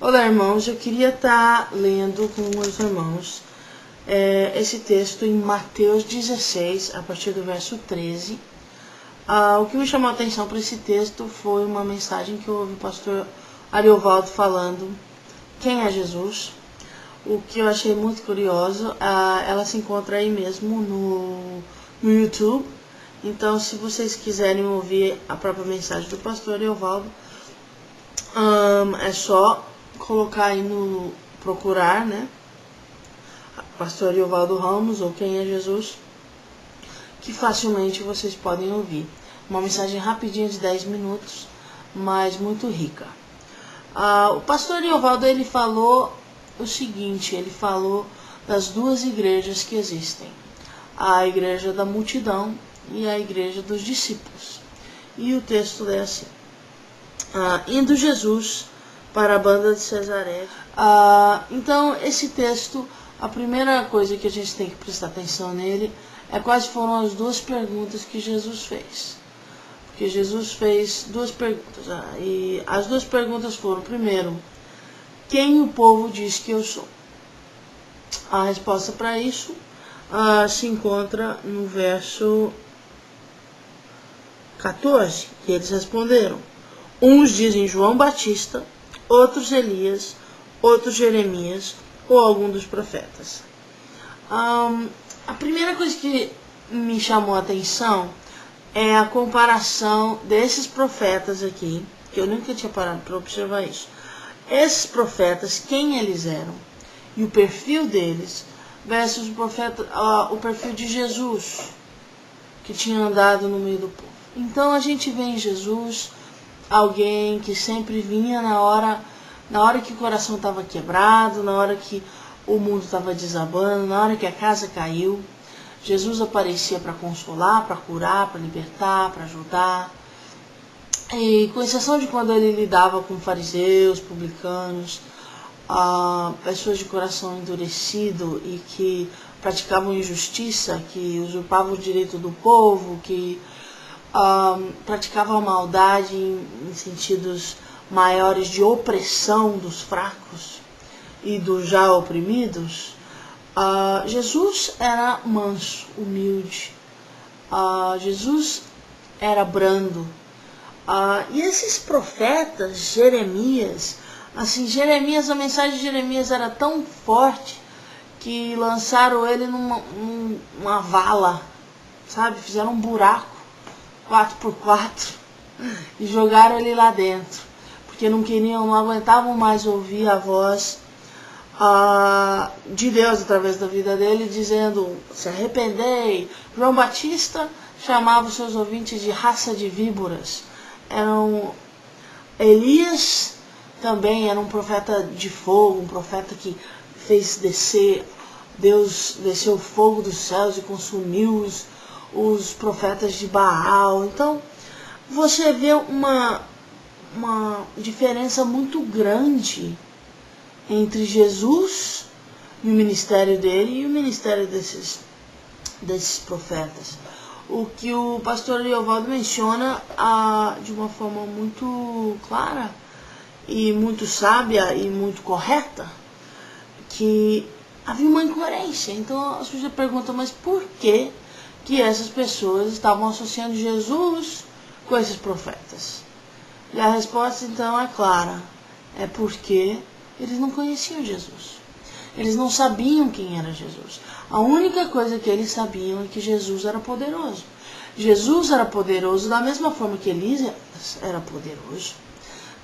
Olá, irmãos, eu queria estar lendo com os irmãos esse texto em Mateus 16, a partir do verso 13. O que me chamou a atenção para esse texto foi uma mensagem que eu ouvi o pastor Ariovaldo falando, quem é Jesus? O que eu achei muito curioso, ela se encontra aí mesmo no YouTube. Então, se vocês quiserem ouvir a própria mensagem do pastor Ariovaldo, é só colocar aí no procurar, né? Pastor Ariovaldo Ramos ou Quem é Jesus, que facilmente vocês podem ouvir. Uma mensagem rapidinha de 10 minutos, mas muito rica. O pastor Ariovaldo, ele falou o seguinte, ele falou das duas igrejas que existem. A igreja da multidão e a igreja dos discípulos. E o texto é assim. Indo Jesus para a banda de Cesaré. Então, esse texto, a primeira coisa que a gente tem que prestar atenção nele é quais foram as duas perguntas que Jesus fez. Porque Jesus fez duas perguntas. E as duas perguntas foram, primeiro, quem o povo diz que eu sou? A resposta para isso se encontra no verso 14, que eles responderam. Uns dizem João Batista, outros Elias, outros Jeremias ou algum dos profetas. A primeira coisa que me chamou a atenção é a comparação desses profetas aqui, que eu nunca tinha parado para observar isso. Esses profetas, quem eles eram e o perfil deles, versus o perfil de Jesus, que tinha andado no meio do povo. Então a gente vê em Jesus alguém que sempre vinha na hora que o coração estava quebrado, na hora que o mundo estava desabando, na hora que a casa caiu. Jesus aparecia para consolar, para curar, para libertar, para ajudar. E com exceção de quando ele lidava com fariseus, publicanos, pessoas de coração endurecido e que praticavam injustiça, que usurpavam o direito do povo, que praticavam a maldade em sentidos maiores de opressão dos fracos e dos já oprimidos, Jesus era manso, humilde, Jesus era brando. E esses profetas, Jeremias, a mensagem de Jeremias era tão forte que lançaram ele numa vala, sabe? Fizeram um buraco 4x4 e jogaram ele lá dentro, porque não aguentavam mais ouvir a voz de Deus através da vida dele, dizendo, se arrependei. João Batista chamava os seus ouvintes de raça de víboras. Elias também era um profeta de fogo, um profeta que fez Deus desceu o fogo dos céus e consumiu os profetas de Baal. Então, você vê uma diferença muito grande entre Jesus e o ministério dele e o ministério desses profetas. O que o pastor Ariovaldo menciona de uma forma muito clara e muito sábia e muito correta, que havia uma incoerência. Então as pessoas perguntam, mas por que essas pessoas estavam associando Jesus com esses profetas? E a resposta então é clara, é porque eles não conheciam Jesus. Eles não sabiam quem era Jesus. A única coisa que eles sabiam é que Jesus era poderoso. Jesus era poderoso da mesma forma que Elias era poderoso,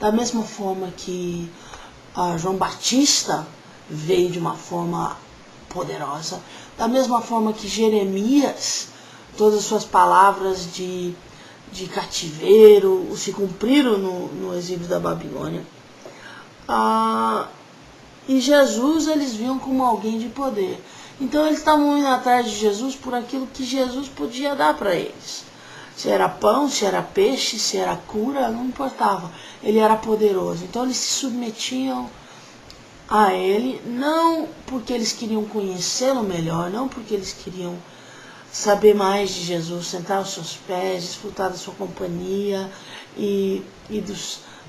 da mesma forma que João Batista veio de uma forma poderosa, da mesma forma que Jeremias, todas as suas palavras de cativeiro se cumpriram no exílio da Babilônia. E Jesus eles viam como alguém de poder. Então eles estavam indo atrás de Jesus por aquilo que Jesus podia dar para eles. Se era pão, se era peixe, se era cura, não importava. Ele era poderoso. Então eles se submetiam a ele, não porque eles queriam conhecê-lo melhor, não porque eles queriam saber mais de Jesus, sentar aos seus pés, desfrutar da sua companhia e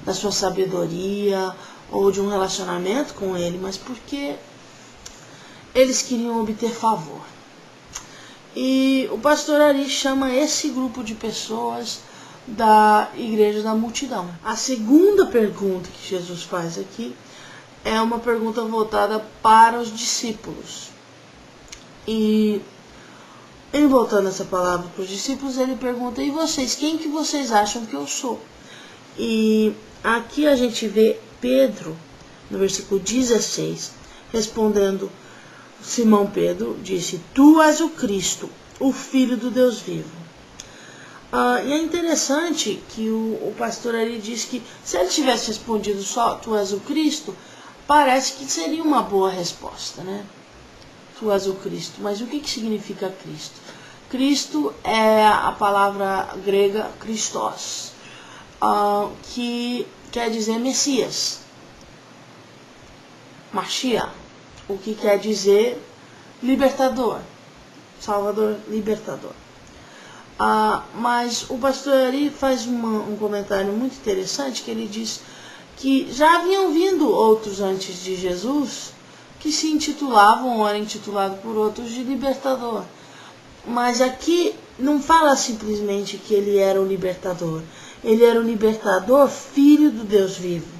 da sua sabedoria, ou de um relacionamento com ele, mas porque eles queriam obter favor. E o pastor Ari chama esse grupo de pessoas da igreja da multidão. A segunda pergunta que Jesus faz aqui é uma pergunta voltada para os discípulos. E em voltando essa palavra para os discípulos, ele pergunta: e vocês, quem que vocês acham que eu sou? E aqui a gente vê Pedro, no versículo 16, respondendo. Simão Pedro disse: tu és o Cristo, o Filho do Deus vivo. E é interessante que o pastor ali diz que se ele tivesse respondido só tu és o Cristo, parece que seria uma boa resposta, né? Tu és o Cristo. Mas o que significa Cristo? Cristo é a palavra grega Christos, que quer dizer Messias, Mashiach, o que quer dizer libertador, Salvador, libertador. Mas o pastor Ari faz um comentário muito interessante, que ele diz que já haviam vindo outros antes de Jesus que se intitulavam ou eram intitulados por outros de libertador. Mas aqui não fala simplesmente que ele era o libertador. Ele era o libertador, filho do Deus vivo.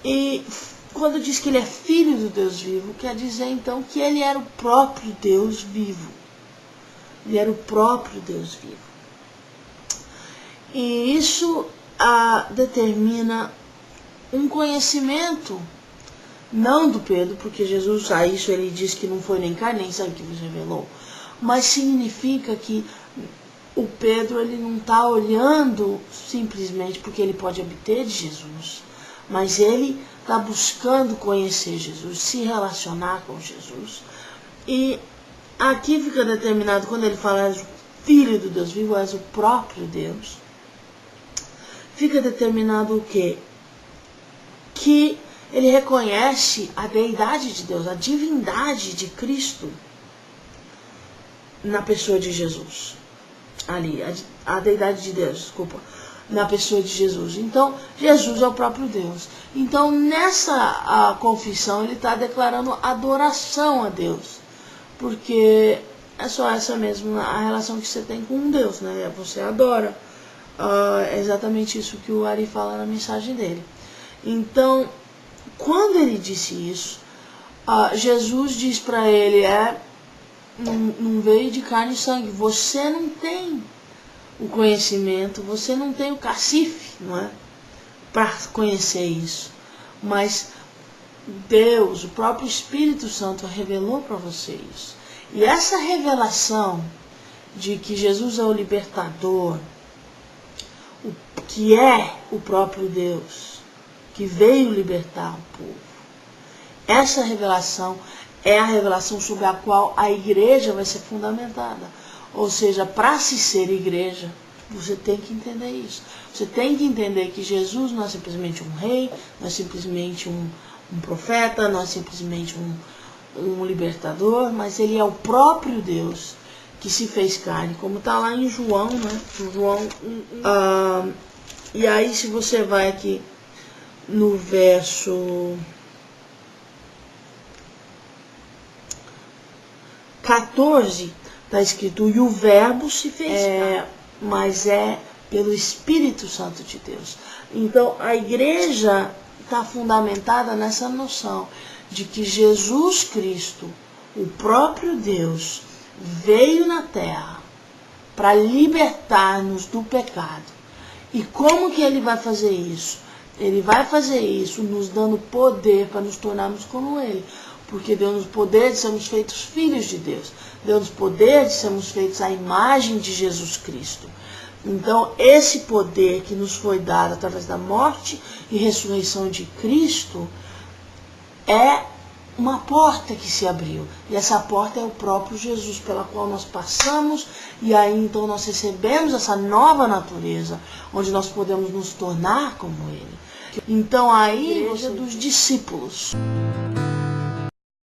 E quando diz que ele é filho do Deus vivo, quer dizer então que ele era o próprio Deus vivo. Ele era o próprio Deus vivo. E isso determina um conhecimento, não do Pedro, porque Jesus, a isso ele diz que não foi nem carne nem sangue que vos revelou, mas significa que o Pedro ele não está olhando simplesmente porque ele pode obter de Jesus, mas ele está buscando conhecer Jesus, se relacionar com Jesus. E aqui fica determinado, quando ele fala és o Filho do Deus vivo, és o próprio Deus, fica determinado o quê? Que ele reconhece a deidade de Deus, a divindade de Cristo na pessoa de Jesus. Ali, a deidade de Deus, desculpa, na pessoa de Jesus. Então, Jesus é o próprio Deus. Então, nessa confissão, ele está declarando adoração a Deus. Porque é só essa mesmo a relação que você tem com um Deus, né? Você adora. É exatamente isso que o Ari fala na mensagem dele. Então, quando ele disse isso, Jesus diz para ele, não veio de carne e sangue, você não tem o conhecimento, você não tem o cacife, não é? Para conhecer isso. Mas Deus, o próprio Espírito Santo, revelou para você isso. E essa revelação de que Jesus é o libertador, que é o próprio Deus, que veio libertar o povo, essa revelação é a revelação sobre a qual a igreja vai ser fundamentada. Ou seja, para se ser igreja, você tem que entender isso. Você tem que entender que Jesus não é simplesmente um rei, não é simplesmente um profeta, não é simplesmente um libertador, mas ele é o próprio Deus que se fez carne, como está lá em João, né? João, e aí se você vai aqui no verso 14, está escrito, e o verbo se fez carne, mas é pelo Espírito Santo de Deus. Então a igreja está fundamentada nessa noção de que Jesus Cristo, o próprio Deus, veio na terra para libertar-nos do pecado. E como que ele vai fazer isso? Ele vai fazer isso nos dando poder para nos tornarmos como ele. Porque deu-nos poder de sermos feitos filhos de Deus. Deu-nos poder de sermos feitos à imagem de Jesus Cristo. Então, esse poder que nos foi dado através da morte e ressurreição de Cristo é uma porta que se abriu. E essa porta é o próprio Jesus, pela qual nós passamos, e aí então nós recebemos essa nova natureza, onde nós podemos nos tornar como ele. Então, a igreja dos discípulos.